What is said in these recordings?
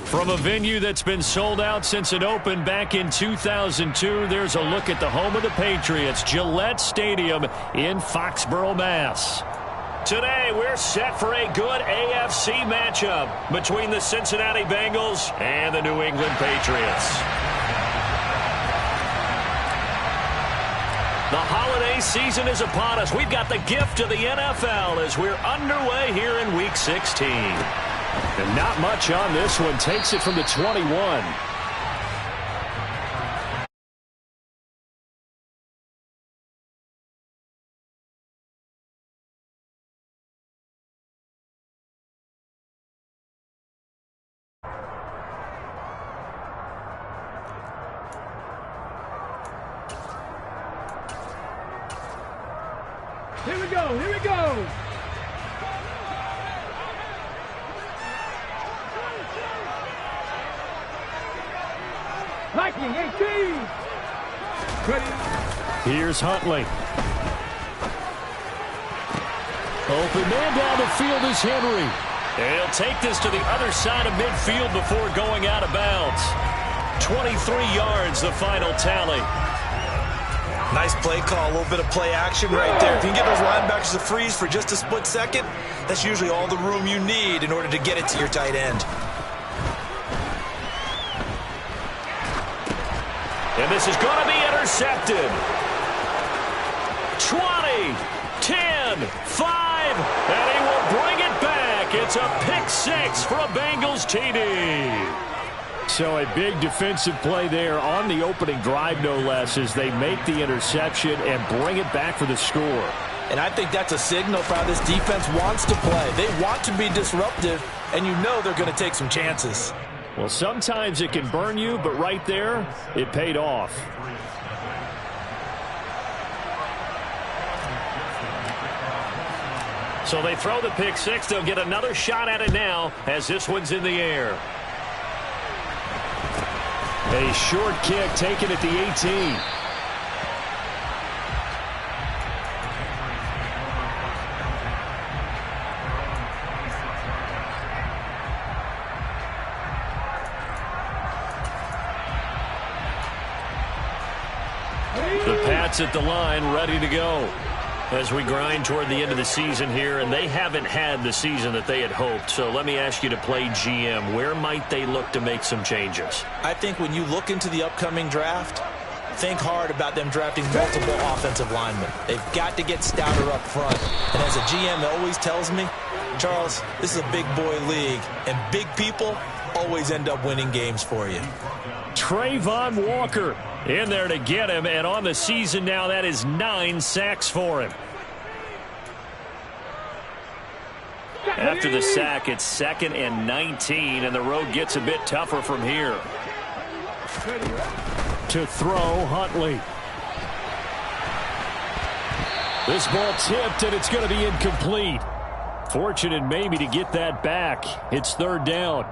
From a venue that's been sold out since it opened back in 2002, there's a look at the home of the Patriots, Gillette Stadium in Foxborough, Mass. Today, we're set for a good AFC matchup between the Cincinnati Bengals and the New England Patriots. The holiday season is upon us. We've got the gift of the NFL as we're underway here in Week 16. And not much on this one. Takes it from the 21. Here we go, here we go. Wk16. Here's Huntley. Open man down the field is Henry. He'll take this to the other side of midfield before going out of bounds. 23 yards, the final tally. Nice play call, a little bit of play action right there. If you can get those linebackers to freeze for just a split second, that's usually all the room you need in order to get it to your tight end. And this is going to be intercepted. 20, 10, 5, and he will bring it back. It's a pick six for a Bengals TD. So a big defensive play there on the opening drive, no less, as they make the interception and bring it back for the score. And I think that's a signal for how this defense wants to play. They want to be disruptive, and you know they're going to take some chances. Well, sometimes it can burn you, but right there, it paid off. So they throw the pick six. They'll get another shot at it now as this one's in the air. A short kick taken at the 18. The Pats at the line, ready to go as we grind toward the end of the season here, and they haven't had the season that they had hoped. So let me ask you to play GM. Where might they look to make some changes? I think when you look into the upcoming draft, think hard about them drafting multiple offensive linemen. They've got to get stouter up front. And as a GM always tells me, Charles, this is a big boy league, and big people always end up winning games for you. Trayvon Walker in there to get him, and on the season now, that is 9 sacks for him. After the sack, it's 2nd and 19, and the road gets a bit tougher from here. To throw, Huntley. This ball tipped, and it's going to be incomplete. Fortunate maybe to get that back. It's 3rd down.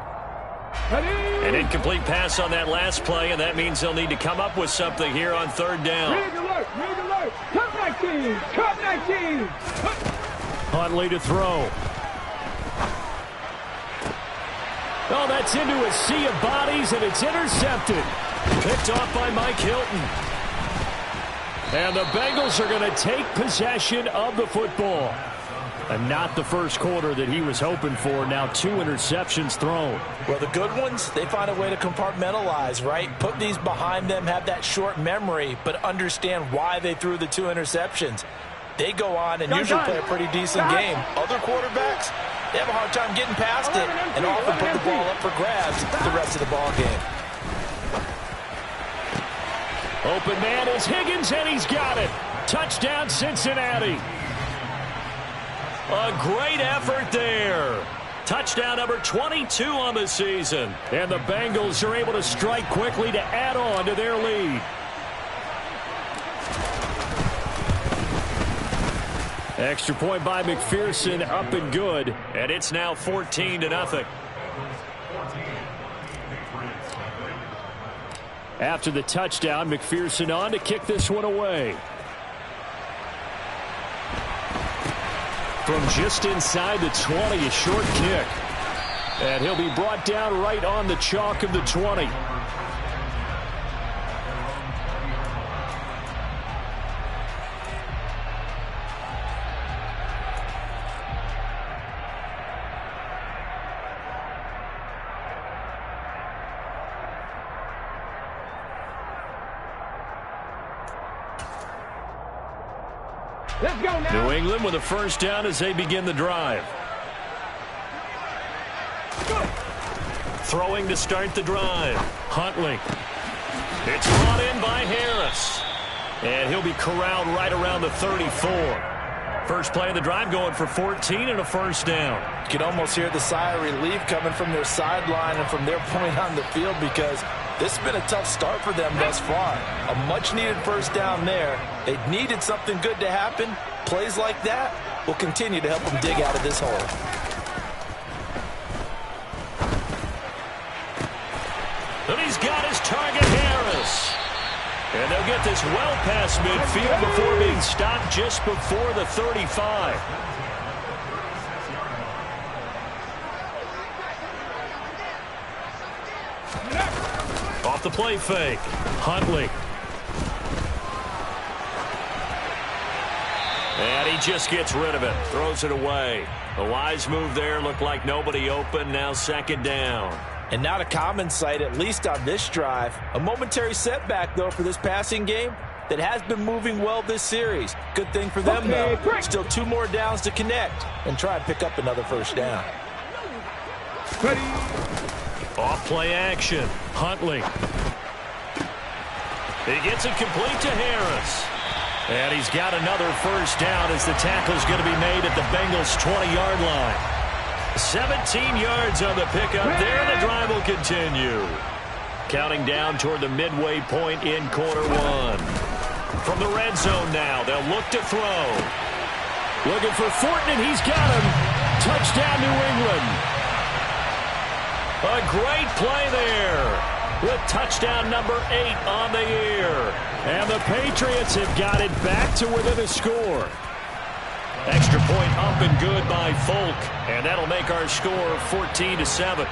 An incomplete pass on that last play, and that means they'll need to come up with something here on 3rd down. Rig alert, rig alert. Cut 19, cut 19. Huntley to throw. Oh, that's into a sea of bodies, and it's intercepted. Picked off by Mike Hilton. And the Bengals are going to take possession of the football. And not the first quarter that he was hoping for. Now 2 interceptions thrown. Well, the good ones, they find a way to compartmentalize, right? Put these behind them, have that short memory, but understand why they threw the 2 interceptions. They go on and usually play a pretty decent game. Other quarterbacks, they have a hard time getting past it and often put the ball up for grabs the rest of the ball game. Open man is Higgins, and he's got it. Touchdown, Cincinnati. A great effort there. Touchdown number 22 on the season. And the Bengals are able to strike quickly to add on to their lead. Extra point by McPherson, up and good. And it's now 14-0. After the touchdown, McPherson on to kick this one away. From just inside the 20, a short kick. And he'll be brought down right on the chalk of the 20. Let's go now. New England with a first down as they begin the drive. Throwing to start the drive. Huntley. It's brought in by Harris. And he'll be corralled right around the 34. First play of the drive going for 14 and a first down. You can almost hear the sigh of relief coming from their sideline and from their point on the field because this has been a tough start for them thus far. A much-needed first down there. They needed something good to happen. Plays like that will continue to help them dig out of this hole. And he's got his target, Harris. And they'll get this well past midfield before being stopped just before the 35. Off the play fake. Huntley. And he just gets rid of it. Throws it away. A wise move there. Looked like nobody open. Now second down. And not a common sight, at least on this drive. A momentary setback, though, for this passing game that has been moving well this series. Good thing for them, though. Still 2 more downs to connect and try and pick up another first down. Ready. Off play action. Huntley. He gets it complete to Harris. And he's got another first down as the tackle's going to be made at the Bengals' 20-yard line. 17 yards on the pickup there, and the drive will continue. Counting down toward the midway point in quarter one. From the red zone now, they'll look to throw. Looking for Fortin, and he's got him. Touchdown, New England. A great play there with touchdown number 8 on the year. And the Patriots have got it back to within a score. Extra point up and good by Folk. And that'll make our score 14-7.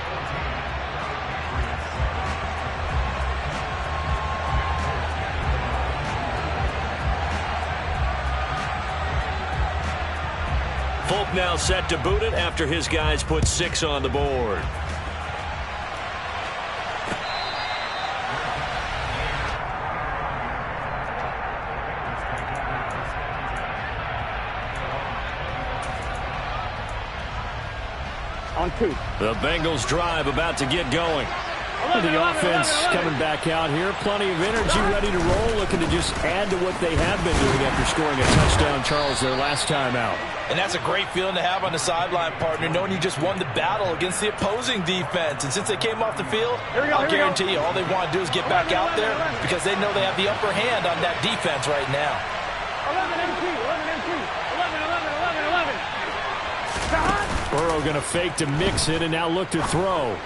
Folk now set to boot it after his guys put 6 on the board. On 2. The Bengals drive about to get going. The offense coming back out here. Plenty of energy, ready to roll, looking to just add to what they have been doing after scoring a touchdown, Charles, their last time out. And that's a great feeling to have on the sideline, partner, knowing you just won the battle against the opposing defense. And since they came off the field, I'll guarantee you all they want to do is get back out there because they know they have the upper hand on that defense right now. 11-2, 11-2, 11-11, 11. Burrow going to fake to mix it and now look to throw.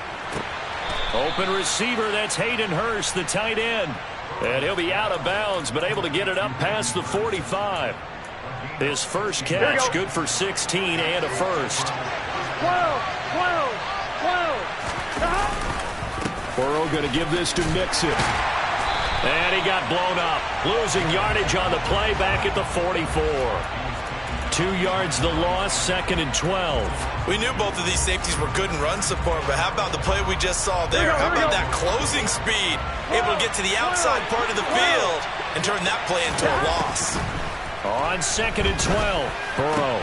Open receiver, that's Hayden Hurst, the tight end. And he'll be out of bounds, but able to get it up past the 45. His first catch, good for 16 and a first. 12. Burrow going to give this to Mixon. And he got blown up. Losing yardage on the play back at the 44. 2 yards the loss, 2nd and 12. We knew both of these safeties were good in run support, but how about the play we just saw there? How about that closing speed? Able to get to the outside part of the field and turn that play into a loss. On 2nd and 12, Burrow.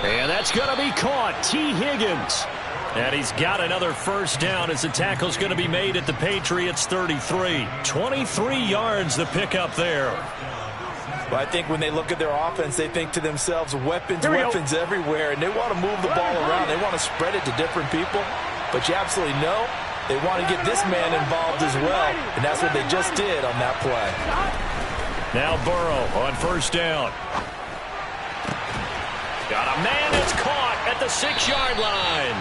And that's going to be caught. T. Higgins. And he's got another first down as the tackle's going to be made at the Patriots' 33. 23 yards the pickup there. But I think when they look at their offense, they think to themselves, weapons everywhere, and they want to move the ball around. They want to spread it to different people. But you absolutely know they want to get this man involved as well, and that's what they just did on that play. Now Burrow on first down. Got a man that's caught at the 6-yard line.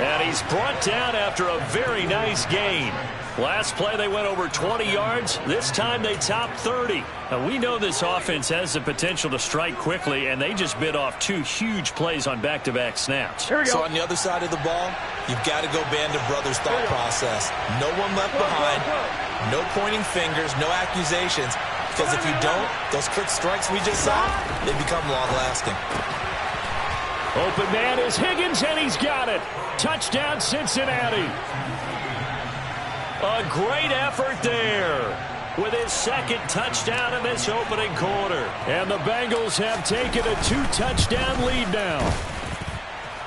And he's brought down after a very nice gain. Last play, they went over 20 yards. This time, they topped 30. Now, we know this offense has the potential to strike quickly, and they just bit off 2 huge plays on back-to-back snaps. So on the other side of the ball, you've got to go band of brothers thought process. No one left behind, no pointing fingers, no accusations. Because if you don't, those quick strikes we just saw, they become long-lasting. Open man is Higgins, and he's got it. Touchdown, Cincinnati. A great effort there with his second touchdown in this opening quarter. And the Bengals have taken a 2-touchdown lead now.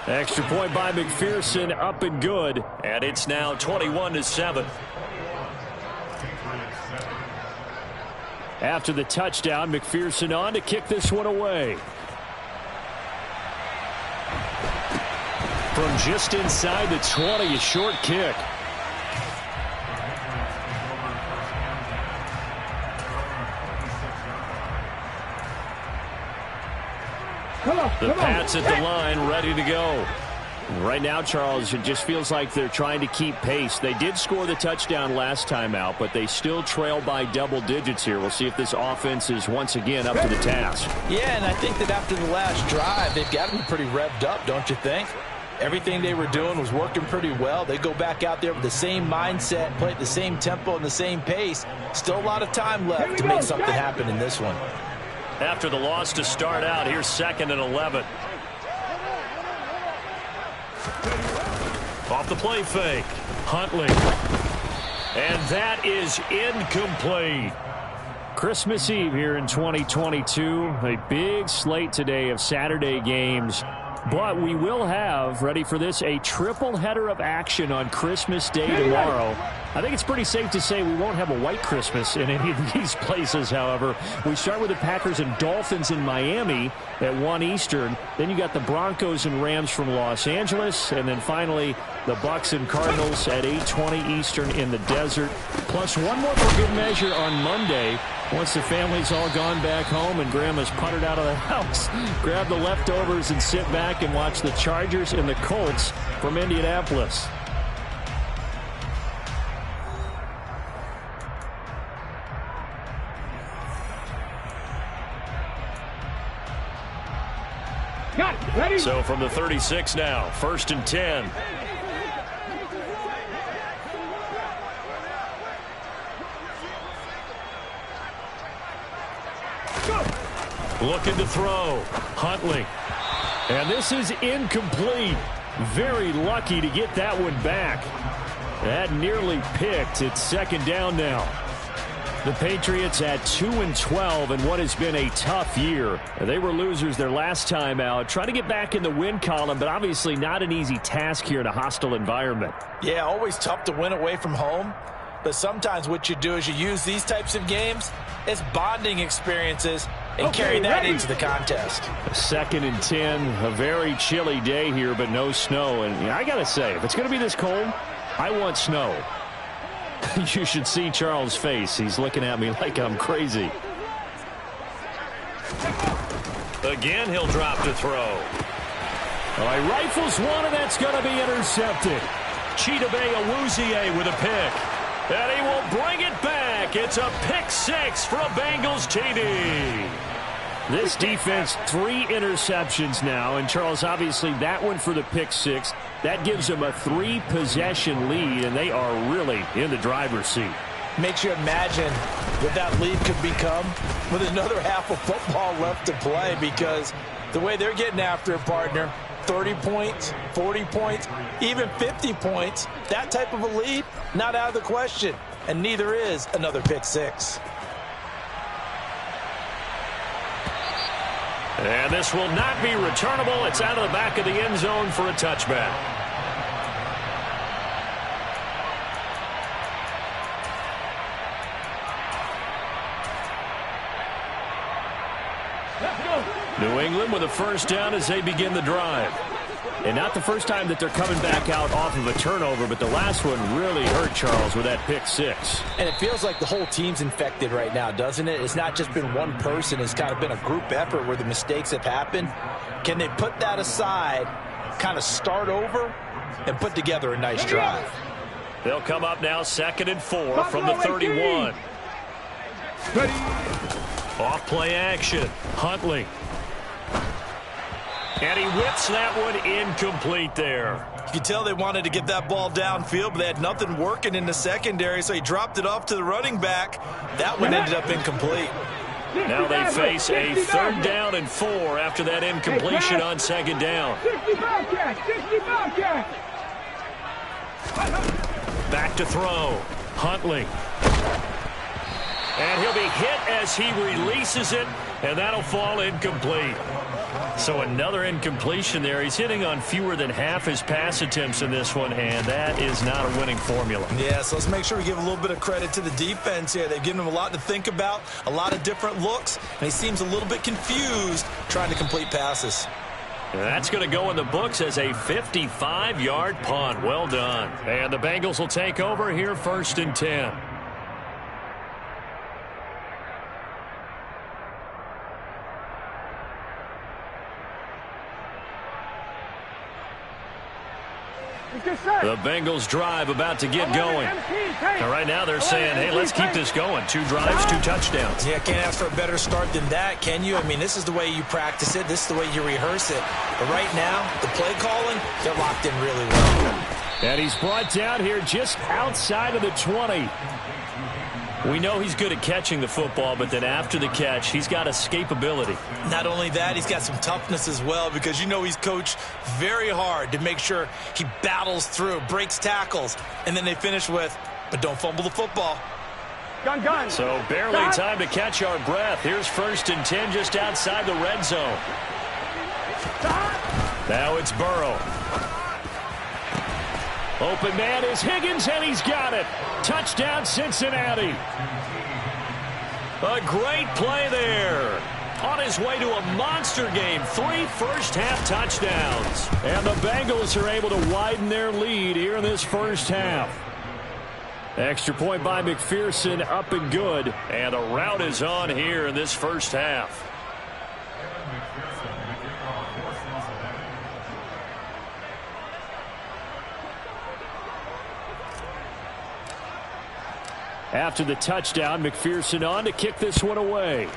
Extra point by McPherson, up and good. And it's now 21-7. After the touchdown, McPherson on to kick this one away. From just inside the 20, a short kick. The Pats at the line, ready to go. Right now, Charles, it just feels like they're trying to keep pace. They did score the touchdown last time out, but they still trail by double digits here. We'll see if this offense is once again up to the task. Yeah, and I think that after the last drive, they've got them pretty revved up, don't you think? Everything they were doing was working pretty well. They go back out there with the same mindset, play at the same tempo and the same pace. Still a lot of time left to make something happen in this one. After the loss to start out, here's 2nd and 11. Off the play fake. Huntley. And that is incomplete. Christmas Eve here in 2022. A big slate today of Saturday games. But we will have, ready for this, a triple header of action on Christmas Day tomorrow. I think it's pretty safe to say we won't have a white Christmas in any of these places, however. We start with the Packers and Dolphins in Miami at 1 Eastern. Then you got the Broncos and Rams from Los Angeles. And then finally, the Bucs and Cardinals at 8:20 Eastern in the desert. Plus one more for good measure on Monday. Once the family's all gone back home and Grandma's puttered out of the house, grab the leftovers and sit back and watch the Chargers and the Colts from Indianapolis. Got it. Ready? So from the 36 now, 1st and 10. Looking to throw. Huntley. And this is incomplete. Very lucky to get that one back. That nearly picked. It's 2nd down now. The Patriots at 2-12 in what has been a tough year. They were losers their last time out. Trying to get back in the win column, but obviously not an easy task here in a hostile environment. Yeah, always tough to win away from home. But sometimes what you do is you use these types of games as bonding experiences and carry that into the contest. 2nd and 10, a very chilly day here, but no snow. And I got to say, if it's going to be this cold, I want snow. You should see Charles' face. He's looking at me like I'm crazy. Again, he'll drop to throw. All right, rifles one, and that's going to be intercepted. Chidobe Awuzie with a pick. And he will bring it back. It's a pick 6 for a Bengals TD. This defense, 3 interceptions now. And, Charles, obviously that one for the pick 6. That gives them a 3-possession lead, and they are really in the driver's seat. Makes you imagine what that lead could become with another half of football left to play, because the way they're getting after it, partner, 30 points, 40 points, even 50 points, that type of a lead, not out of the question. And neither is another pick 6. And this will not be returnable. It's out of the back of the end zone for a touchback. New England with a 1st down as they begin the drive. And not the first time that they're coming back out off of a turnover, but the last one really hurt Charles with that pick 6. And it feels like the whole team's infected right now, doesn't it? It's not just been one person. It's kind of been a group effort where the mistakes have happened. Can they put that aside, kind of start over, and put together a nice drive? They'll come up now 2nd and 4 from the 31. Off play action. Huntley. And he whips that one incomplete there. You can tell they wanted to get that ball downfield, but they had nothing working in the secondary, so he dropped it off to the running back. That one ended up incomplete. Now they face a 3rd down and 4 after that incompletion on 2nd down. 60 Bobcats. Back to throw. Huntley. And he'll be hit as he releases it, and that'll fall incomplete. So another incompletion there. He's hitting on fewer than half his pass attempts in this one, and that is not a winning formula. Yeah, so let's make sure we give a little bit of credit to the defense here. They've given him a lot to think about, a lot of different looks, and he seems a little bit confused trying to complete passes. That's going to go in the books as a 55-yard punt. Well done. And the Bengals will take over here 1st and 10. The Bengals drive about to get going. And right now they're saying, hey, let's keep this going. 2 drives, 2 touchdowns. Yeah, can't ask for a better start than that, can you? I mean, this is the way you practice it. This is the way you rehearse it. But right now, the play calling, they're locked in really well. And he's brought down here just outside of the 20. We know he's good at catching the football, but then after the catch, he's got escapability. Not only that, he's got some toughness as well, because you know he's coached very hard to make sure he battles through, breaks tackles, and then they finish with, but don't fumble the football. Gun. So barely time to catch our breath. Here's 1st and 10 just outside the red zone. Now it's Burrow. Open man is Higgins, and he's got it. Touchdown, Cincinnati. A great play there. On his way to a monster game. 3 first-half touchdowns. And the Bengals are able to widen their lead here in this first half. Extra point by McPherson, up and good. And a rout is on here in this first half. After the touchdown, McPherson on to kick this one away.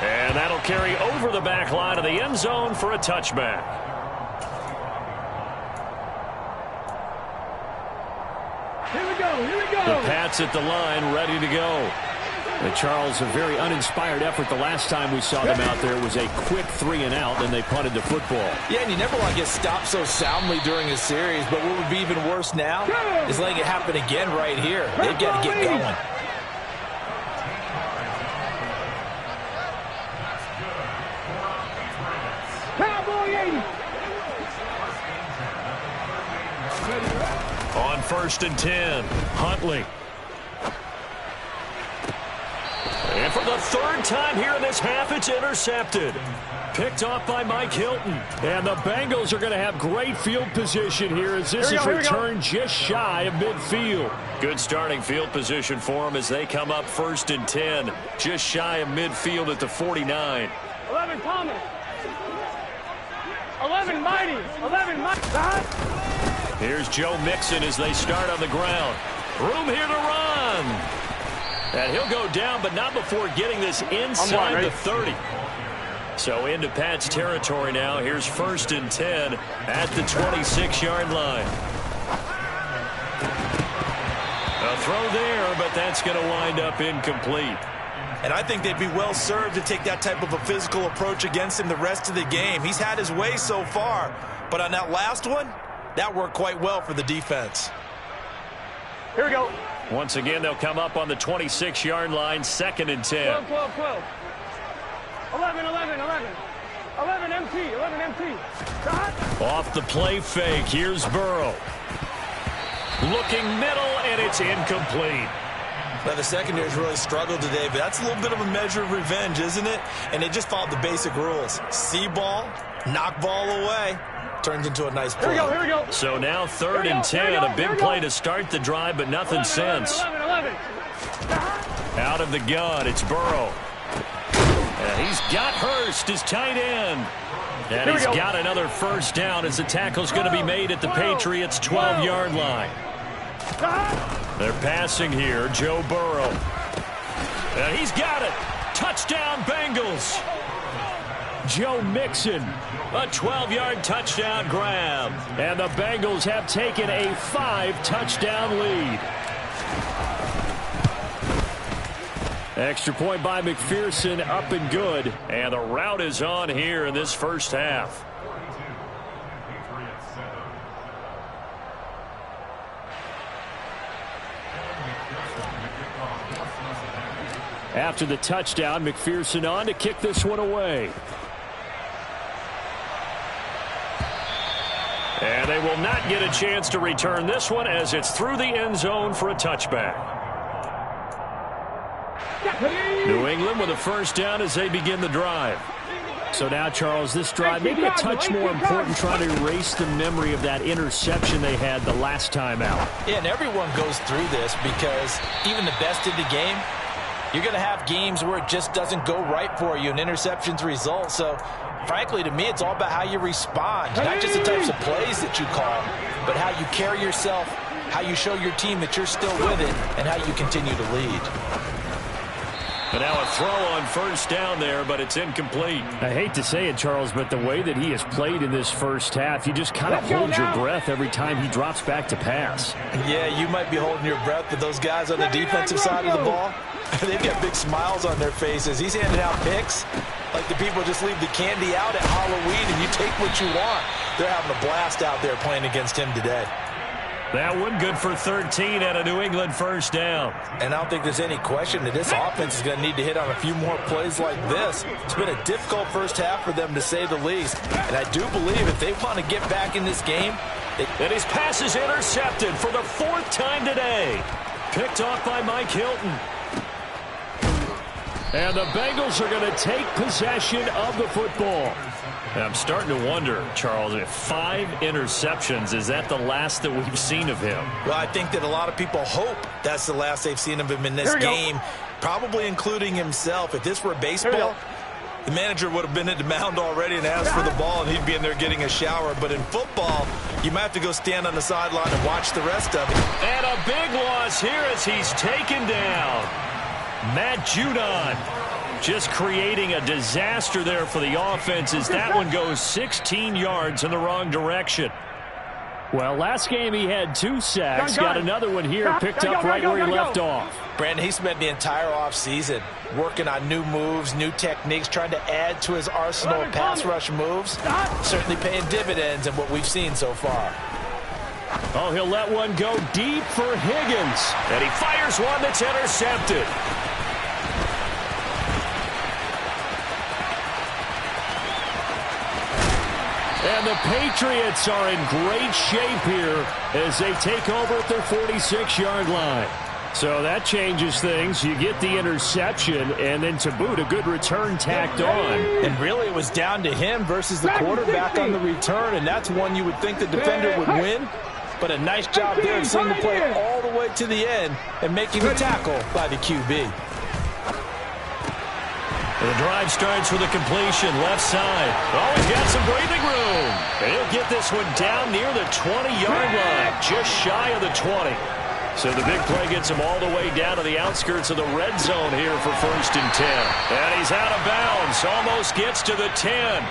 And that'll carry over the back line of the end zone for a touchback. Here we go. The Pats at the line, ready to go. And Charles, a very uninspired effort the last time we saw them out there. It was a quick 3 and out, and they punted the football. Yeah, and you never want to get stopped so soundly during a series, but what would be even worse now is letting it happen again right here. They've got to get going. Cowboy 80. On 1st and 10, Huntley. And for the 3rd time here in this half, it's intercepted. Picked off by Mike Hilton. And the Bengals are going to have great field position here as this is returned just shy of midfield. Good starting field position for them as they come up 1st and 10. Just shy of midfield at the 49. 11 Thomas. 11 Mighty. 11 Mighty. Here's Joe Mixon as they start on the ground. Room here to run. And he'll go down, but not before getting this inside the 30. So into Pat's territory now. Here's 1st and 10 at the 26-yard line. A throw there, but that's going to wind up incomplete. And I think they'd be well served to take that type of a physical approach against him the rest of the game. He's had his way so far, but on that last one, that worked quite well for the defense. Here we go. Once again, they'll come up on the 26-yard line, 2nd and 10. 12. 11 MT. Off the play fake, here's Burrow. Looking middle, and it's incomplete. Now, the secondary's really struggled today, but that's a little bit of a measure of revenge, isn't it? And they just followed the basic rules. See ball, knock ball away. Turns into a nice play. Here we go. So now 3rd and 10, a big play to start the drive, but nothing since. 11. Out of the gun, it's Burrow. And he's got Hurst, his tight end. And he's got another first down as the tackle's going to be made at the Patriots' 12-yard line. They're passing here. Joe Burrow. And he's got it. Touchdown, Bengals. Joe Mixon. A 12-yard touchdown grab. And the Bengals have taken a 5-touchdown lead. Extra point by McPherson, up and good. And the route is on here in this first half. After the touchdown, McPherson on to kick this one away. And they will not get a chance to return this one as it's through the end zone for a touchback. New England with a first down as they begin the drive. So now, Charles, this drive maybe a touch more important, trying to erase the memory of that interception they had the last time out. Yeah, and everyone goes through this because even the best in the game, you're going to have games where it just doesn't go right for you and interceptions result. So, frankly, to me, it's all about how you respond, not just the types of plays that you call, but how you carry yourself, how you show your team that you're still with it, and how you continue to lead. And now a throw on first down there, but it's incomplete. I hate to say it, Charles, but the way that he has played in this first half, you just kind of hold your breath every time he drops back to pass. Yeah, you might be holding your breath, but those guys on the defensive side of the ball, they've got big smiles on their faces. He's handing out picks like the people just leave the candy out at Halloween and you take what you want. They're having a blast out there playing against him today. That one good for 13 at a New England first down. And I don't think there's any question that this offense is going to need to hit on a few more plays like this. It's been a difficult first half for them, to say the least. And I do believe if they want to get back in this game. And his pass is intercepted for the 4th time today. Picked off by Mike Hilton. And the Bengals are going to take possession of the football. And I'm starting to wonder, Charles, if 5 interceptions, is that the last that we've seen of him? Well, I think that a lot of people hope that's the last they've seen of him in this game, probably including himself. If this were baseball, the manager would have been at the mound already and asked for the ball, and he'd be in there getting a shower. But in football, you might have to go stand on the sideline and watch the rest of it. And a big loss here as he's taken down. Matt Judon just creating a disaster there for the offense as that one goes 16 yards in the wrong direction. Well, last game he had 2 sacks. Got another one here, picked up right where he left off. Brandon, he spent the entire offseason working on new moves, new techniques, trying to add to his arsenal of pass rush moves. Certainly paying dividends in what we've seen so far. Oh, he'll let one go deep for Higgins. And he fires one that's intercepted. And the Patriots are in great shape here as they take over at their 46-yard line. So that changes things. You get the interception, and then to boot, a good return tacked on. And really, it was down to him versus the quarterback on the return, and that's one you would think the defender would win. But a nice job there of seeing the play all the way to the end and making the tackle by the QB. The drive starts with a completion, left side. Oh, he's got some breathing room. And he'll get this one down near the 20-yard line, just shy of the 20. So the big play gets him all the way down to the outskirts of the red zone here for 1st and 10. And he's out of bounds, almost gets to the 10.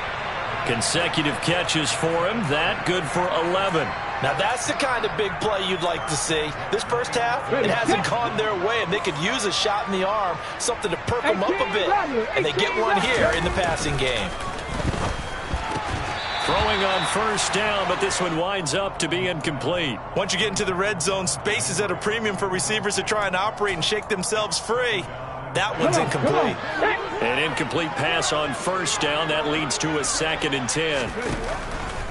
Consecutive catches for him, that good for 11. Now, that's the kind of big play you'd like to see. This first half, it hasn't gone their way, and they could use a shot in the arm, something to perk them up a bit. And they get one here in the passing game. Throwing on first down, but this one winds up to be incomplete. Once you get into the red zone, space is at a premium for receivers to try and operate and shake themselves free. That one's incomplete. An incomplete pass on first down. That leads to a 2nd and 10.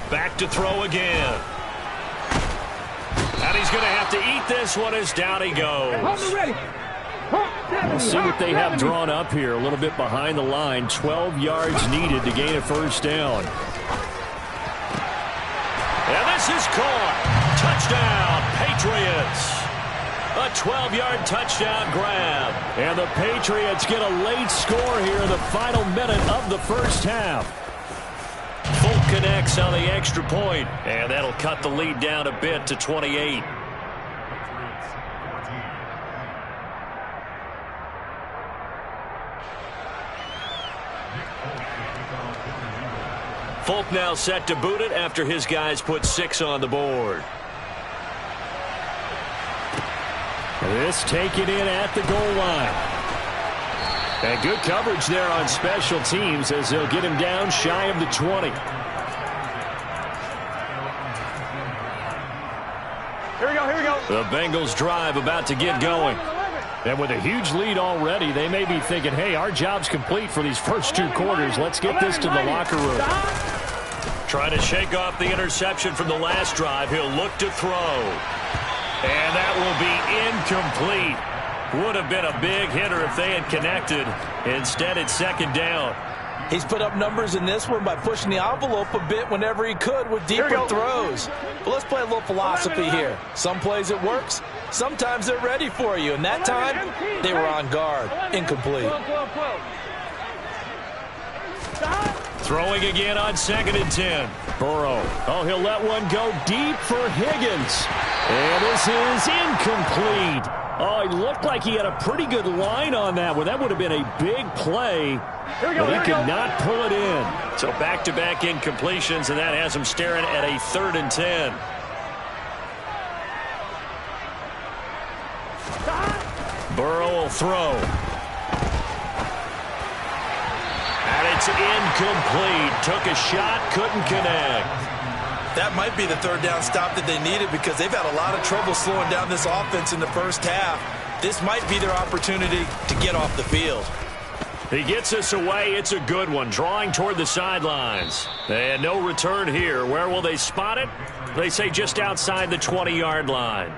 Back to throw again. And he's going to have to eat this one as down he goes. We'll see what they have drawn up here. A little bit behind the line. 12 yards needed to gain a first down. And this is caught. Touchdown, Patriots. A 12-yard touchdown grab. And the Patriots get a late score here in the final minute of the first half. connects on the extra point, and that'll cut the lead down a bit to 28. Folk now set to boot it after his guys put 6 on the board. This taken in at the goal line. And good coverage there on special teams as they'll get him down shy of the 20. Here we go, here we go. The Bengals drive about to get going. And with a huge lead already, they may be thinking, hey, our job's complete for these first 2 quarters. Let's get this to the locker room. Trying to shake off the interception from the last drive. He'll look to throw. And that will be incomplete. Would have been a big hitter if they had connected. Instead, it's second down. He's put up numbers in this one by pushing the envelope a bit whenever he could with deeper throws. But let's play a little philosophy here. Some plays it works. Sometimes they're ready for you. And that time, they were on guard. Incomplete. Throwing again on 2nd and 10. Burrow. Oh, he'll let one go deep for Higgins. And this is incomplete. Oh, he looked like he had a pretty good line on that one. That would have been a big play. But he could not pull it in. So back-to-back incompletions, and that has him staring at a 3rd and 10. Burrow will throw. And it's incomplete. Took a shot, couldn't connect. That might be the 3rd down stop that they needed because they've had a lot of trouble slowing down this offense in the first half. This might be their opportunity to get off the field. He gets us away. It's a good one. Drawing toward the sidelines. And no return here. Where will they spot it? They say just outside the 20-yard line.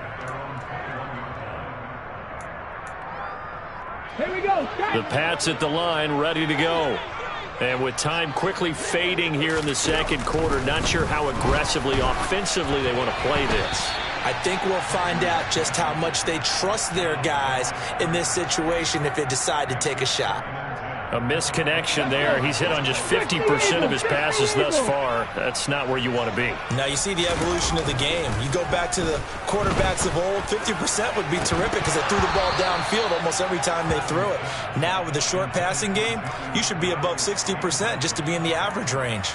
Here we go. The Pats at the line, ready to go. And with time quickly fading here in the second quarter, not sure how aggressively, offensively they want to play this. I think we'll find out just how much they trust their guys in this situation if they decide to take a shot. A misconnection there. He's hit on just 50% of his passes thus far. That's not where you want to be. Now you see the evolution of the game. You go back to the quarterbacks of old, 50% would be terrific because they threw the ball downfield almost every time they threw it. Now with the short passing game, you should be above 60% just to be in the average range.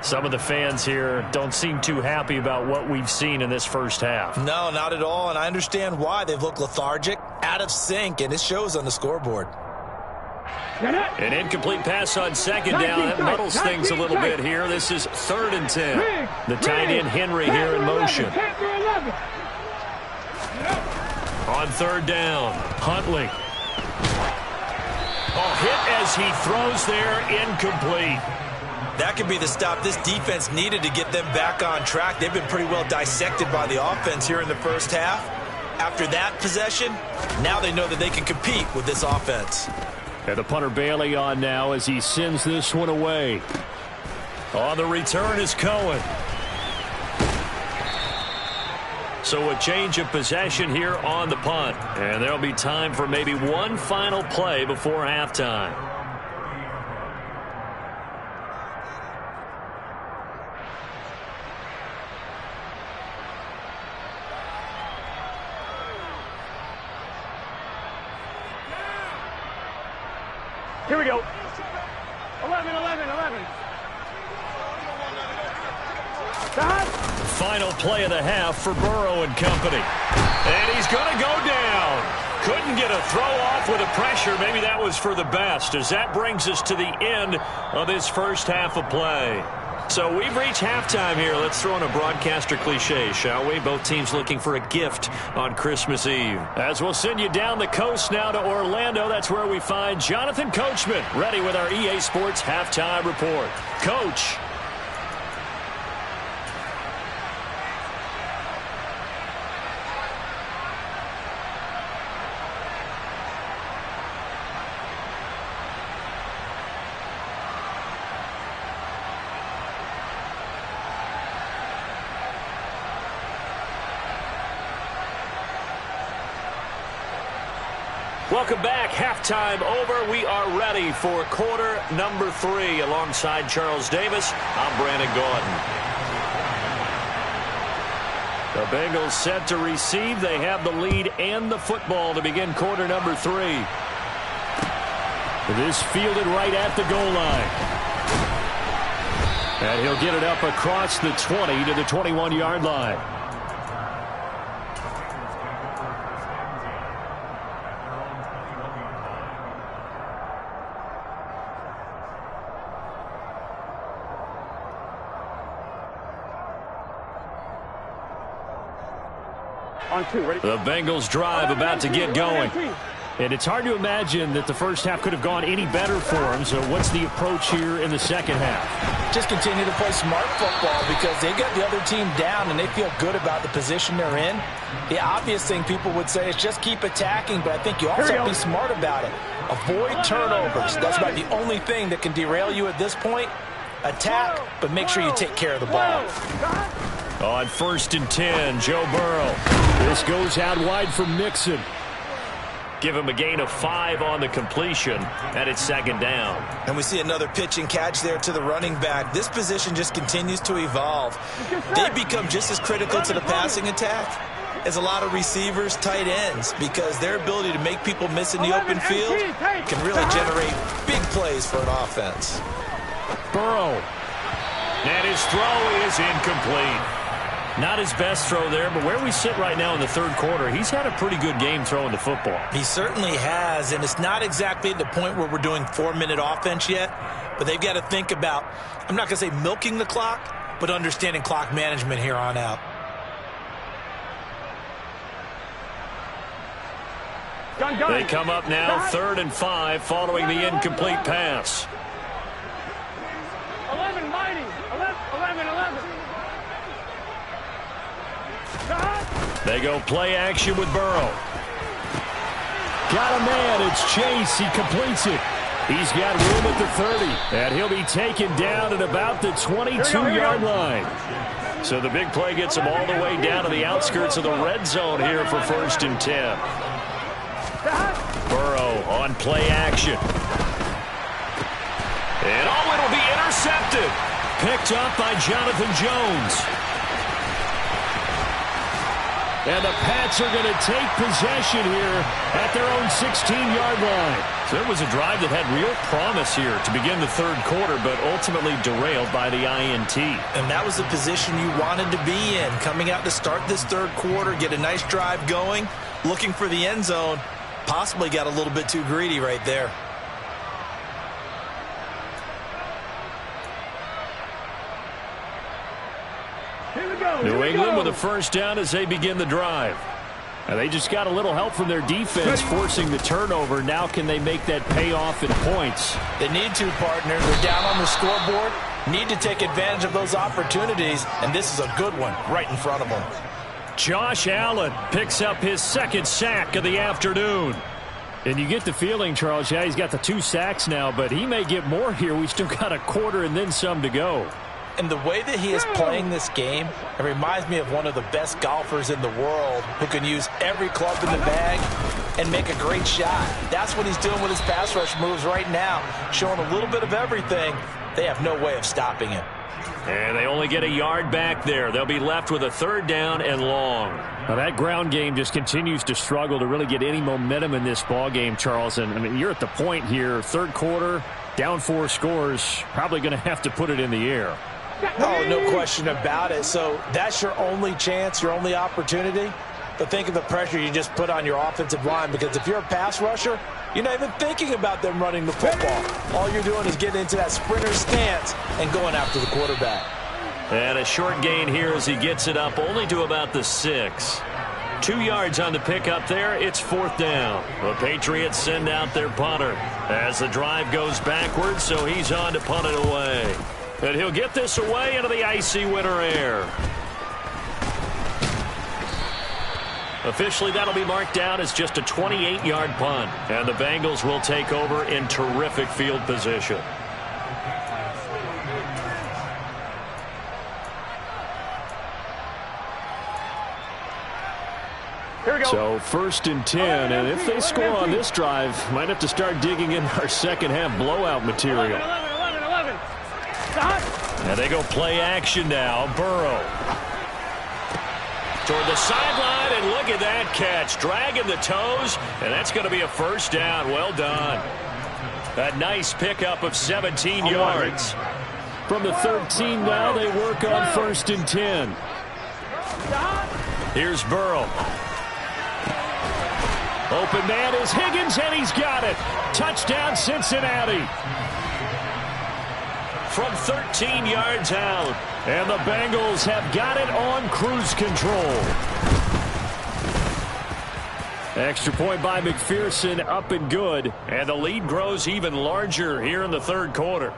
Some of the fans here don't seem too happy about what we've seen in this first half. No, not at all, and I understand why. They've looked lethargic, out of sync, and it shows on the scoreboard. An incomplete pass on 2nd down. That muddles things a little bit here. This is 3rd and 10. The tight end Henry here in motion. On 3rd down, Huntley. Oh, hit as he throws there, incomplete. That could be the stop this defense needed to get them back on track. They've been pretty well dissected by the offense here in the first half. After that possession, now they know that they can compete with this offense. And the punter Bailey on now as he sends this one away. On the return is Cohen. So a change of possession here on the punt. And there'll be time for maybe one final play before halftime. Here we go. 11, 11, 11. Final play of the half for Burrow and company. And he's going to go down. Couldn't get a throw off with the pressure. Maybe that was for the best, as that brings us to the end of this first half of play. So we've reached halftime here. Let's throw in a broadcaster cliche, shall we? Both teams looking for a gift on Christmas Eve. As we'll send you down the coast now to Orlando. That's where we find Jonathan Coachman, ready with our EA Sports Halftime Report. Coach. Welcome back. Halftime over. We are ready for quarter number 3. Alongside Charles Davis, I'm Brandon Gordon. The Bengals set to receive. They have the lead and the football to begin quarter number 3. This fielded right at the goal line. And he'll get it up across the 20 to the 21-yard line. The Bengals drive about to get going. And it's hard to imagine that the first half could have gone any better for them. So what's the approach here in the second half? Just continue to play smart football because they got the other team down and they feel good about the position they're in. The obvious thing people would say is just keep attacking, but I think you also have to be smart about it. Avoid turnovers. That's about the only thing that can derail you at this point. Attack, but make sure you take care of the ball. On 1st and 10, Joe Burrow. This goes out wide for Mixon. Give him a gain of 5 on the completion, and it's 2nd down. And we see another pitch and catch there to the running back. This position just continues to evolve. They become just as critical to the passing attack as a lot of receivers, tight ends, because their ability to make people miss in the open field can really generate big plays for an offense. Burrow. And his throw is incomplete. Not his best throw there, but where we sit right now in the 3rd quarter, he's had a pretty good game throwing the football. He certainly has, and it's not exactly at the point where we're doing 4-minute offense yet, but they've got to think about, I'm not going to say milking the clock, but understanding clock management here on out. They come up now 3rd and 5 following the incomplete pass. 11, mighty. 11. They go play action with Burrow. Got a man. It's Chase. He completes it. He's got room at the 30. And he'll be taken down at about the 22-yard line. So the big play gets him all the way down to the outskirts of the red zone here for 1st and 10. Burrow on play action. And it'll be intercepted. Picked up by Jonathan Jones. And the Pats are going to take possession here at their own 16-yard line. So it was a drive that had real promise here to begin the 3rd quarter, but ultimately derailed by the INT. And that was the position you wanted to be in. Coming out to start this 3rd quarter, get a nice drive going, looking for the end zone. Possibly got a little bit too greedy right there. New England with a 1st down as they begin the drive. And they just got a little help from their defense forcing the turnover. Now can they make that pay off in points? They need to, partner. They're down on the scoreboard. Need to take advantage of those opportunities, and this is a good one right in front of them. Josh Allen picks up his 2nd sack of the afternoon. And you get the feeling, Charles, yeah, he's got the 2 sacks now, but he may get more here. We still got a quarter and then some to go. And the way that he is playing this game, it reminds me of one of the best golfers in the world who can use every club in the bag and make a great shot. That's what he's doing with his pass rush moves right now, showing a little bit of everything. They have no way of stopping him. And they only get a yard back there. They'll be left with a 3rd down and long. Now that ground game just continues to struggle to really get any momentum in this ball game, Charles. And I mean, you're at the point here, 3rd quarter, down 4 scores, probably going to have to put it in the air. Oh, no question about it. So that's your only chance, your only opportunity. But think of the pressure you just put on your offensive line, because if you're a pass rusher, you're not even thinking about them running the football. All you're doing is getting into that sprinter stance and going after the quarterback. And a short gain here as he gets it up only to about the 6. 2 yards on the pickup there. It's 4th down. The Patriots send out their punter as the drive goes backwards, so he's on to punt it away. And he'll get this away into the icy winter air. Officially, that'll be marked down as just a 28-yard punt. And the Bengals will take over in terrific field position. So 1st and 10, and if they score on this drive, might have to start digging in our second half blowout material. 11. And they go play action now. Burrow toward the sideline, and look at that catch. Dragging the toes, and that's going to be a first down. Well done. A nice pickup of 17 yards. From the 13 now, they work on 1st and 10. Here's Burrow. Open man is Higgins, and he's got it. Touchdown, Cincinnati. From 13 yards out. And the Bengals have got it on cruise control. Extra point by McPherson, up and good. And the lead grows even larger here in the 3rd quarter.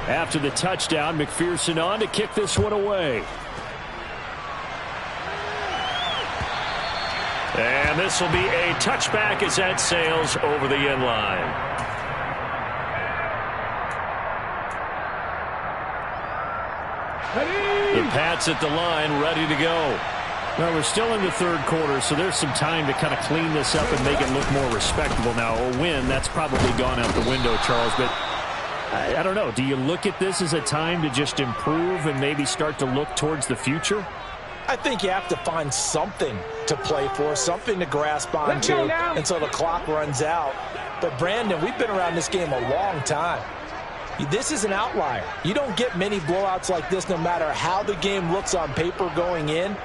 After the touchdown, McPherson on to kick this one away. And this will be a touchback as that sails over the end line. The Pats at the line, ready to go. Well, we're still in the 3rd quarter, so there's some time to kind of clean this up and make it look more respectable. Now, a win, that's probably gone out the window, Charles, but I don't know. Do you look at this as a time to just improve and maybe start to look towards the future? I think you have to find something to play for, something to grasp onto until the clock runs out. But, Brandon, we've been around this game a long time. This is an outlier. You don't get many blowouts like this no matter how the game looks on paper going in.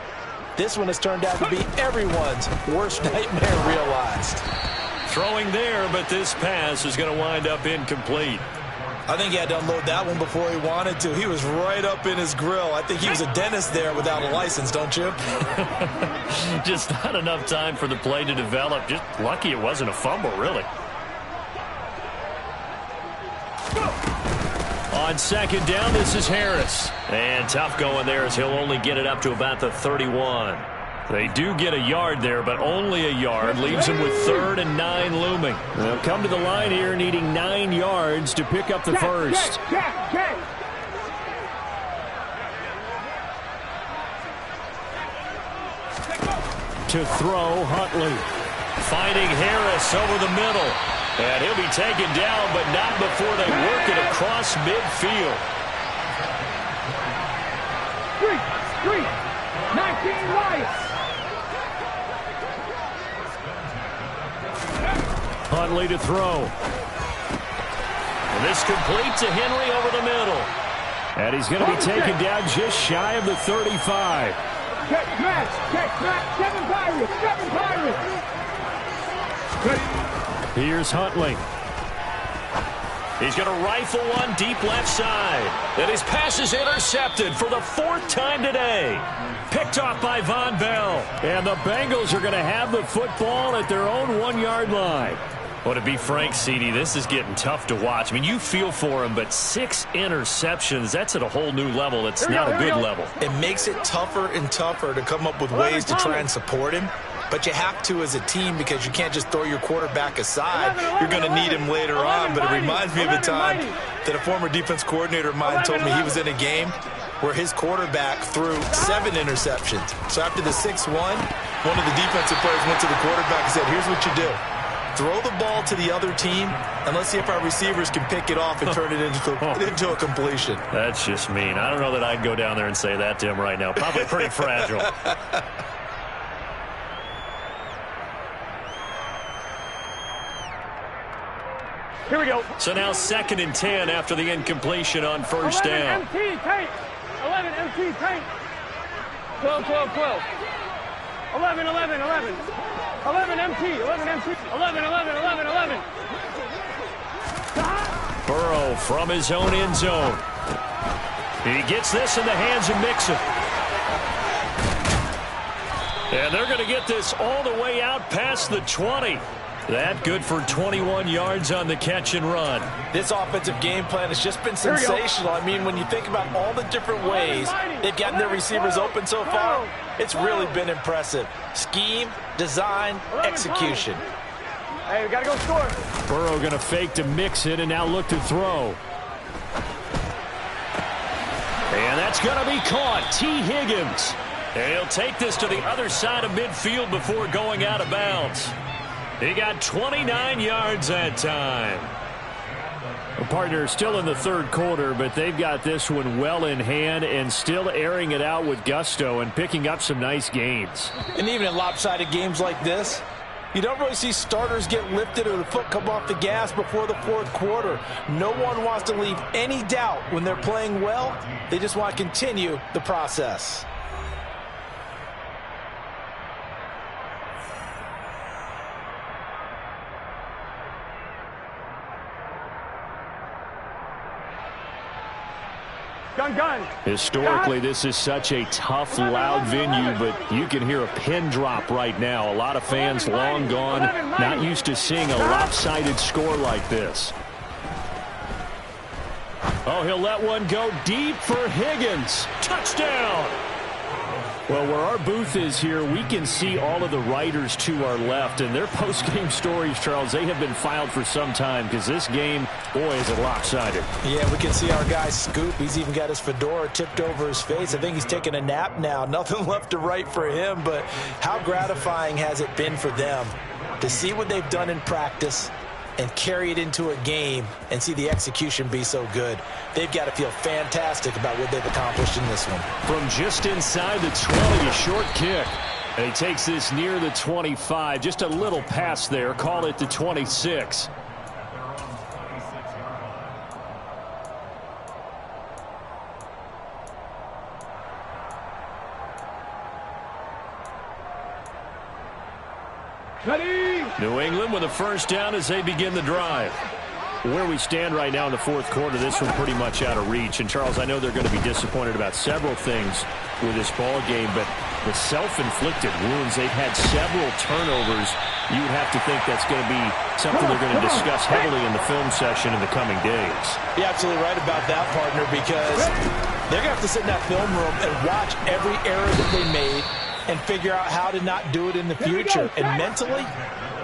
This one has turned out to be everyone's worst nightmare realized. Throwing there, but this pass is going to wind up incomplete. I think he had to unload that one before he wanted to. He was right up in his grill. I think he was a dentist there without a license, don't you? Just not enough time for the play to develop. Just lucky it wasn't a fumble, really. On 2nd down, this is Harris. And tough going there as he'll only get it up to about the 31. They do get a yard there, but only a yard. Leaves them with 3rd and 9 looming. They'll come to the line here needing 9 yards to pick up the first. To throw, Huntley. Finding Harris over the middle. And he'll be taken down, but not before they work it across midfield. 19 Lions. Huntley to throw. And this complete to Henry over the middle. And he's going to be taken down just shy of the 35. Check match, 7 Pirates. Here's Huntley. He's going to rifle one deep left side. And his pass is intercepted for the 4th time today. Picked off by Von Bell. And the Bengals are going to have the football at their own 1-yard line. Well, to be frank, CD, this is getting tough to watch. I mean, you feel for him, but 6 interceptions, that's at a whole new level. It's not a good level. It makes it tougher and tougher to come up with ways to try and support him. But you have to as a team because you can't just throw your quarterback aside. You're going to need him later on. But it reminds me of a time that a former defense coordinator of mine told me he was in a game where his quarterback threw 7 interceptions. So after the 6-1, one of the defensive players went to the quarterback and said, here's what you do. Throw the ball to the other team, and let's see if our receivers can pick it off and turn it into a completion. That's just mean. I don't know that I'd go down there and say that to him right now. Probably pretty fragile. Here we go. So now 2nd and 10 after the incompletion on 1st down. 11 MT tank. 11 MT tank. 12. 11. 11 MT. 11. Burrow from his own end zone. He gets this in the hands of Mixon. And they're going to get this all the way out past the 20. That good for 21 yards on the catch and run. This offensive game plan has just been sensational. I mean, when you think about all the different ways they've gotten their receivers open so far, it's really been impressive. Scheme, design, execution. Hey, we got to go score. Burrow going to fake to mix it and now look to throw. And that's going to be caught. T. Higgins. And he'll take this to the other side of midfield before going out of bounds. He got 29 yards that time. A partner still in the third quarter, but they've got this one well in hand and still airing it out with gusto and picking up some nice gains. And even in lopsided games like this, you don't really see starters get lifted or the foot come off the gas before the fourth quarter. No one wants to leave any doubt when they're playing well. They just want to continue the process. Gun. Historically, this is such a tough, loud venue, but you can hear a pin drop right now. A lot of fans long gone, not used to seeing a lopsided score like this. Oh, he'll let one go deep for Higgins. Touchdown! Well, where our booth is here, we can see all of the writers to our left, and their post-game stories, Charles, they have been filed for some time because this game, boy, is it lopsided. Yeah, we can see our guy Scoop. He's even got his fedora tipped over his face. I think he's taking a nap now. Nothing left to write for him, but how gratifying has it been for them to see what they've done in practice and carry it into a game and see the execution be so good. They've got to feel fantastic about what they've accomplished in this one. From just inside the 20, a short kick. And he takes this near the 25. Just a little pass there. Call it the 26. New England with a first down as they begin the drive. Where we stand right now in the fourth quarter, this one pretty much out of reach. And, Charles, I know they're going to be disappointed about several things with this ball game, but the self-inflicted wounds, they've had several turnovers. You would have to think that's going to be something they're going to discuss heavily in the film session in the coming days. You're absolutely right about that, partner, because they're going to have to sit in that film room and watch every error that they made and figure out how to not do it in the future. And mentally,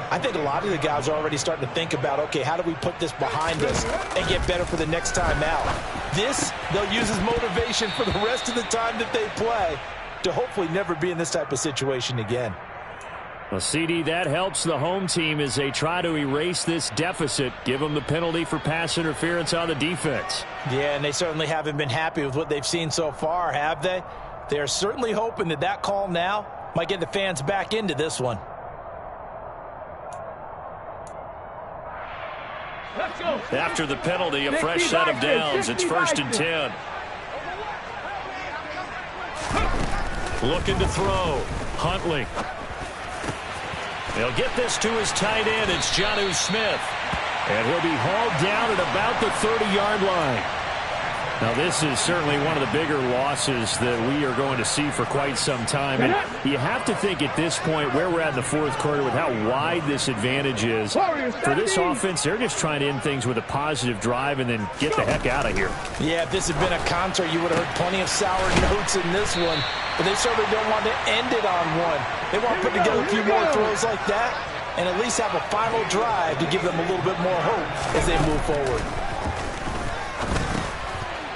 I think a lot of the guys are already starting to think about, okay, how do we put this behind us and get better for the next time out? This, they'll use as motivation for the rest of the time that they play to hopefully never be in this type of situation again. Well, CD, that helps the home team as they try to erase this deficit, give them the penalty for pass interference on the defense. Yeah, and they certainly haven't been happy with what they've seen so far, have they? They're certainly hoping that that call now might get the fans back into this one. After the penalty, a fresh set of downs. It's 1st and 10. Looking to throw. Huntley. He'll get this to his tight end. It's Jonnu Smith. And he'll be hauled down at about the 30-yard line. Now, this is certainly one of the bigger losses that we are going to see for quite some time. And you have to think at this point where we're at in the fourth quarter with how wide this advantage is. For this offense, they're just trying to end things with a positive drive and then get the heck out of here. Yeah, if this had been a concert, you would have heard plenty of sour notes in this one. But they certainly don't want to end it on one. They want to put together a few more throws like that and at least have a final drive to give them a little bit more hope as they move forward.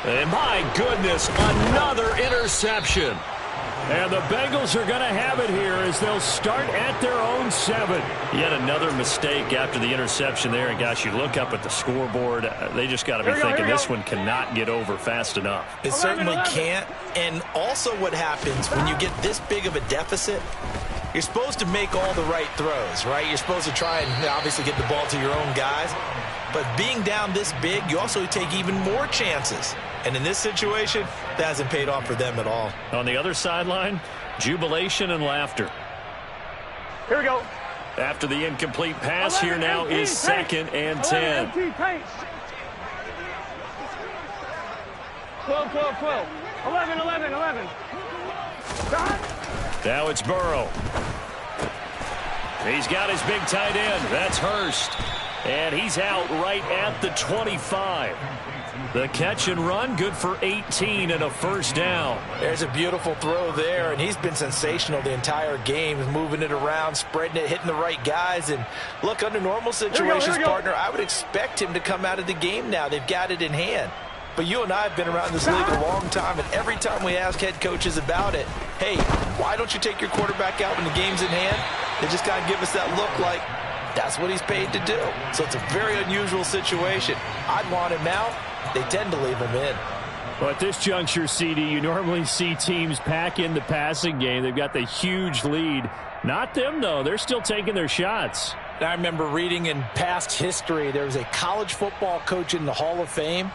And my goodness, another interception. And the Bengals are going to have it here as they'll start at their own 7. Yet another mistake after the interception there. And, gosh, you look up at the scoreboard, they just got to be thinking this one cannot get over fast enough. It certainly can't. And also what happens when you get this big of a deficit, you're supposed to make all the right throws, right? You're supposed to try and obviously get the ball to your own guys. But being down this big, you also take even more chances. And in this situation, that hasn't paid off for them at all. On the other sideline, jubilation and laughter. Here we go. After the incomplete pass, here now is 2nd and 10. 12. 11. Now it's Burrow. He's got his big tight end. That's Hurst. And he's out right at the 25. The catch and run, good for 18 and a first down. There's a beautiful throw there, and he's been sensational the entire game. He's moving it around, spreading it, hitting the right guys. And look, under normal situations, partner, I would expect him to come out of the game now. They've got it in hand. But you and I have been around this league a long time, and every time we ask head coaches about it, hey, why don't you take your quarterback out when the game's in hand? They just kind of give us that look like that's what he's paid to do. So it's a very unusual situation. I'd want him out. They tend to leave him in. Well, at this juncture, CD, you normally see teams pack in the passing game. They've got the huge lead. Not them, though. They're still taking their shots. I remember reading in past history, there was a college football coach in the Hall of Fame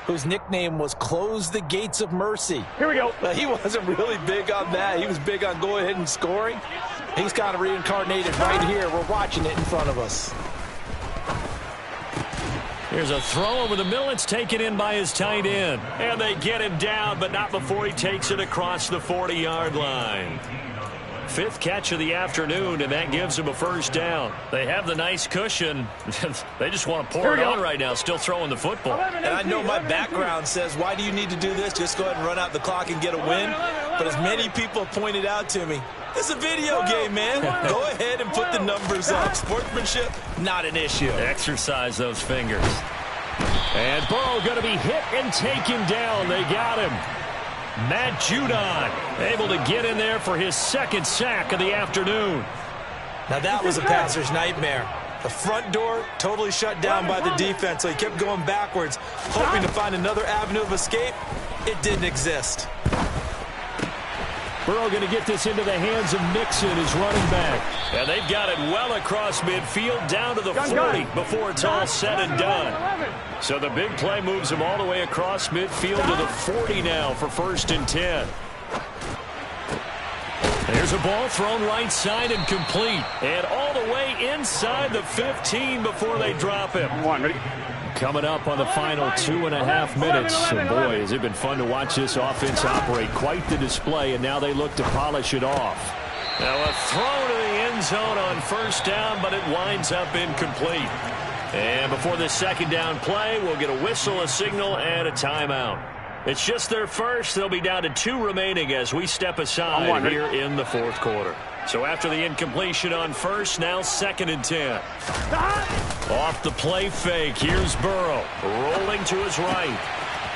whose nickname was Close the Gates of Mercy. Here we go. But he wasn't really big on that. He was big on go ahead and scoring. He's kind of reincarnated right here. We're watching it in front of us. Here's a throw over the middle. It's taken in by his tight end. And they get him down, but not before he takes it across the 40-yard line. Fifth catch of the afternoon, and that gives him a first down. They have the nice cushion. They just want to pour it on right now, still throwing the football. And I know my background says, why do you need to do this? Just go ahead and run out the clock and get a win. But as many people pointed out to me, it's a video game, man. Go ahead and put the numbers up. Sportsmanship, not an issue. Exercise those fingers. And Burrow going to be hit and taken down. They got him. Matt Judon able to get in there for his second sack of the afternoon. Now that was a passer's nightmare. The front door totally shut down by the defense, so he kept going backwards, hoping to find another avenue of escape. It didn't exist. Burrow going to get this into the hands of Mixon, his running back. And they've got it well across midfield, down to the 40 before it's all said and done. So the big play moves him all the way across midfield to the 40 now for 1st and 10. There's a ball thrown right side and complete. And all the way inside the 15 before they drop him. Coming up on the final 2.5 minutes. And boy, has it been fun to watch this offense operate. Quite the display, and now they look to polish it off. Now a throw to the end zone on first down, but it winds up incomplete. And before this second down play, we'll get a whistle, a signal, and a timeout. It's just their first. They'll be down to 2 remaining as we step aside here in the 4th quarter. So after the incompletion on first, now 2nd and 10. Off the play fake, here's Burrow, rolling to his right.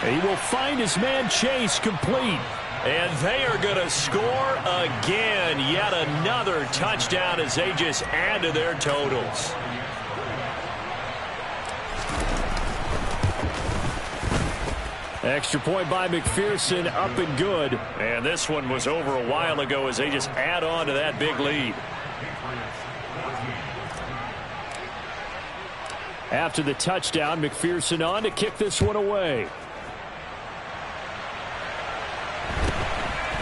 He will find his man Chase complete. And they are going to score again. Yet another touchdown as they just add to their totals. Extra point by McPherson, up and good. And this one was over a while ago as they just add on to that big lead. After the touchdown, McPherson on to kick this one away.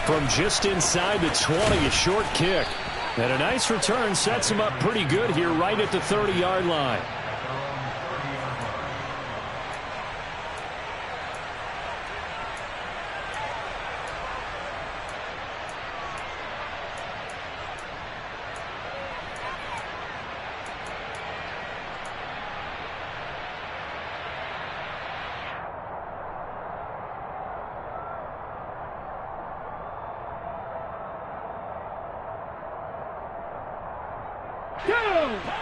From just inside the 20, a short kick. And a nice return sets him up pretty good here right at the 30-yard line.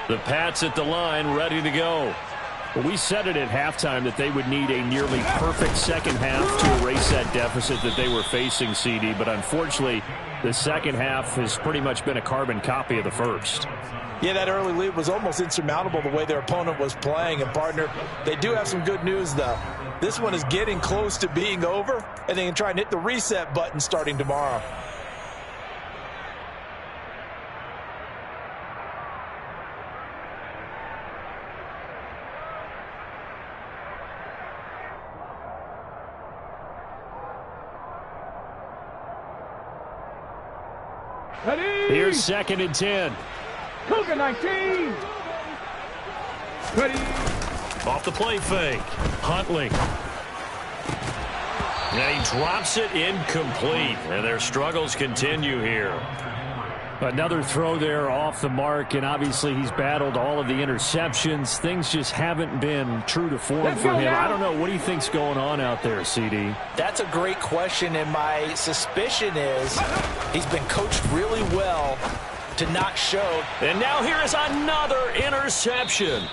The Pats at the line, ready to go. Well, we said it at halftime that they would need a nearly perfect second half to erase that deficit that they were facing, CD. But unfortunately, the second half has pretty much been a carbon copy of the first. Yeah, that early lead was almost insurmountable the way their opponent was playing. And, partner, they do have some good news, though. This one is getting close to being over, and they can try and hit the reset button starting tomorrow. Here's 2nd and 10. Cougar 19. Ready. Off the play fake. Huntley. And he drops it incomplete. And their struggles continue here. Another throw there off the mark, and obviously he's battled all of the interceptions. Things just haven't been true to form for him. I don't know. What do you think's going on out there, CD? That's a great question, and my suspicion is he's been coached really well to not show. And now here is another interception.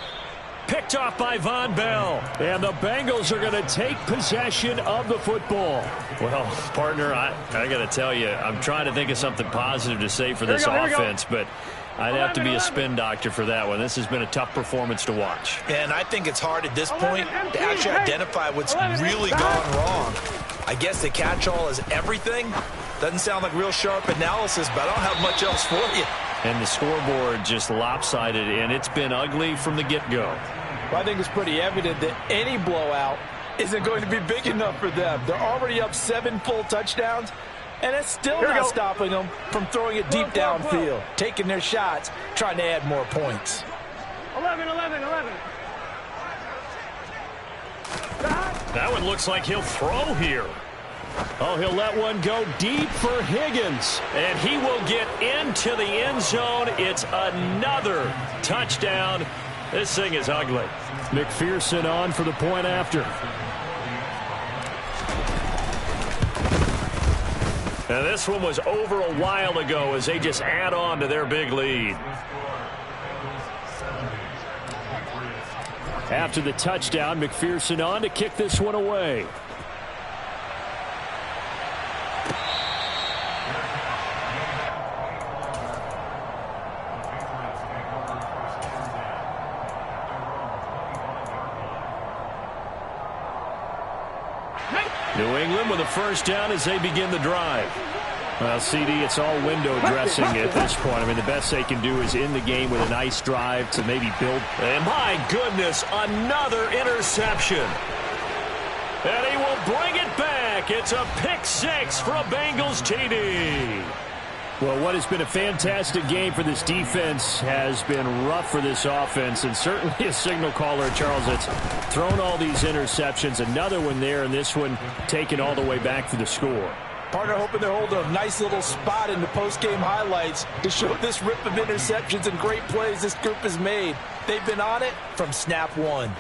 Picked off by Von Bell. And the Bengals are going to take possession of the football. Well, partner, I got to tell you, I'm trying to think of something positive to say for this offense, but I'd have to be a spin doctor for that one. This has been a tough performance to watch. And I think it's hard at this point to actually identify what's really gone wrong. I guess the catch-all is everything. Doesn't sound like real sharp analysis, but I don't have much else for you. And the scoreboard just lopsided, and it's been ugly from the get-go. Well, I think it's pretty evident that any blowout isn't going to be big enough for them. They're already up 7 full touchdowns, and it's still not stopping them from throwing it deep downfield, taking their shots, trying to add more points. 11. That one looks like he'll throw here. Oh, he'll let one go deep for Higgins. And he will get into the end zone. It's another touchdown. This thing is ugly. McPherson on for the point after. And this one was over a while ago as they just add on to their big lead. After the touchdown, McPherson on to kick this one away. New England with a first down as they begin the drive. Well, CD, it's all window dressing at this point. I mean, the best they can do is end the game with a nice drive to maybe build. And my goodness, another interception. And he will bring it back. It's a pick 6 for a Bengals TD. Well, what has been a fantastic game for this defense has been rough for this offense, and certainly a signal caller, Charles, that's thrown all these interceptions. Another one there, and this one taken all the way back for the score. Partner hoping they hold a nice little spot in the post-game highlights to show this rip of interceptions and great plays this group has made. They've been on it from snap one.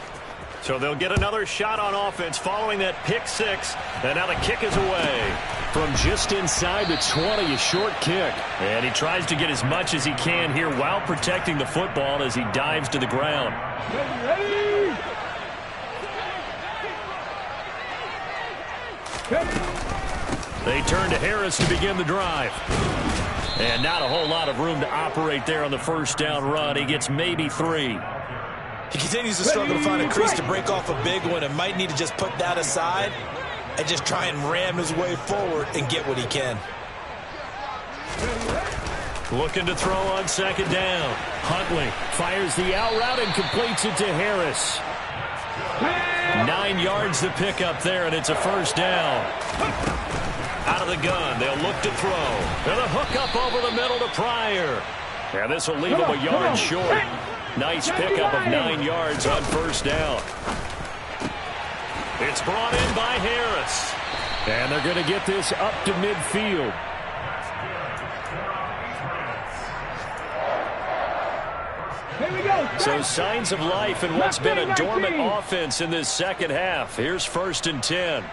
So they'll get another shot on offense following that pick 6. And now the kick is away. From just inside the 20, a short kick. And he tries to get as much as he can here while protecting the football as he dives to the ground. Ready. They turn to Harris to begin the drive. And not a whole lot of room to operate there on the first down run. He gets maybe 3. He continues to struggle to find a crease to break off a big one and might need to just put that aside and just try and ram his way forward and get what he can. Looking to throw on second down. Huntley fires the out route and completes it to Harris. 9 yards to pick up there, and it's a first down. Out of the gun, they'll look to throw. And a hook up over the middle to Pryor. And this will leave him a yard short. Nice pickup of 9 yards on first down. It's brought in by Harris. And they're going to get this up to midfield. Here we go. So signs of life in what's been a dormant offense in this second half. Here's 1st and 10.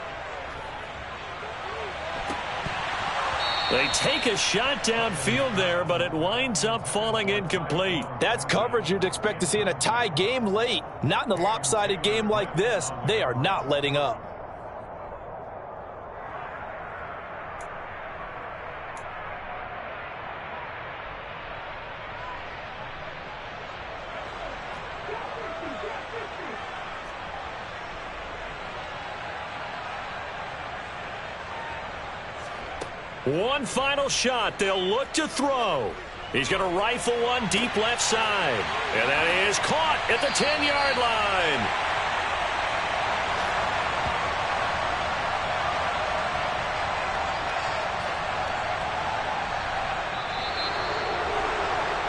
They take a shot downfield there, but it winds up falling incomplete. That's coverage you'd expect to see in a tie game late. Not in a lopsided game like this. They are not letting up. One final shot. They'll look to throw. He's going to rifle one deep left side. And that is caught at the 10-yard line.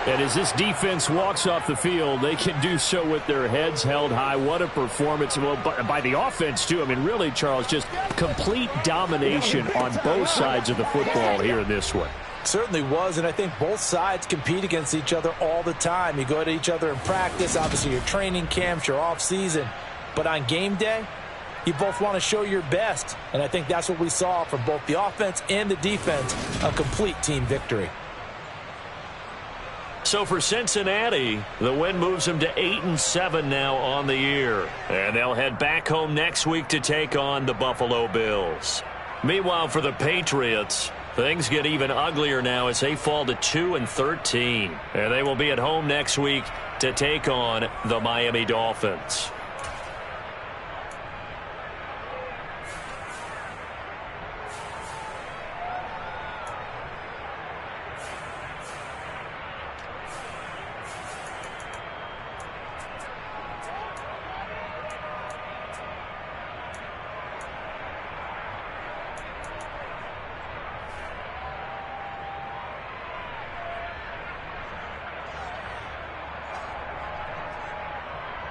And as this defense walks off the field, they can do so with their heads held high. What a performance by the offense, too. I mean, really, Charles, just complete domination on both sides of the football here in this one. Certainly was, and I think both sides compete against each other all the time. You go at each other in practice, obviously your training camps, your off-season. But on game day, you both want to show your best, and I think that's what we saw from both the offense and the defense, a complete team victory. So for Cincinnati, the win moves them to 8-7 now on the year. And they'll head back home next week to take on the Buffalo Bills. Meanwhile, for the Patriots, things get even uglier now as they fall to 2-13. And they will be at home next week to take on the Miami Dolphins.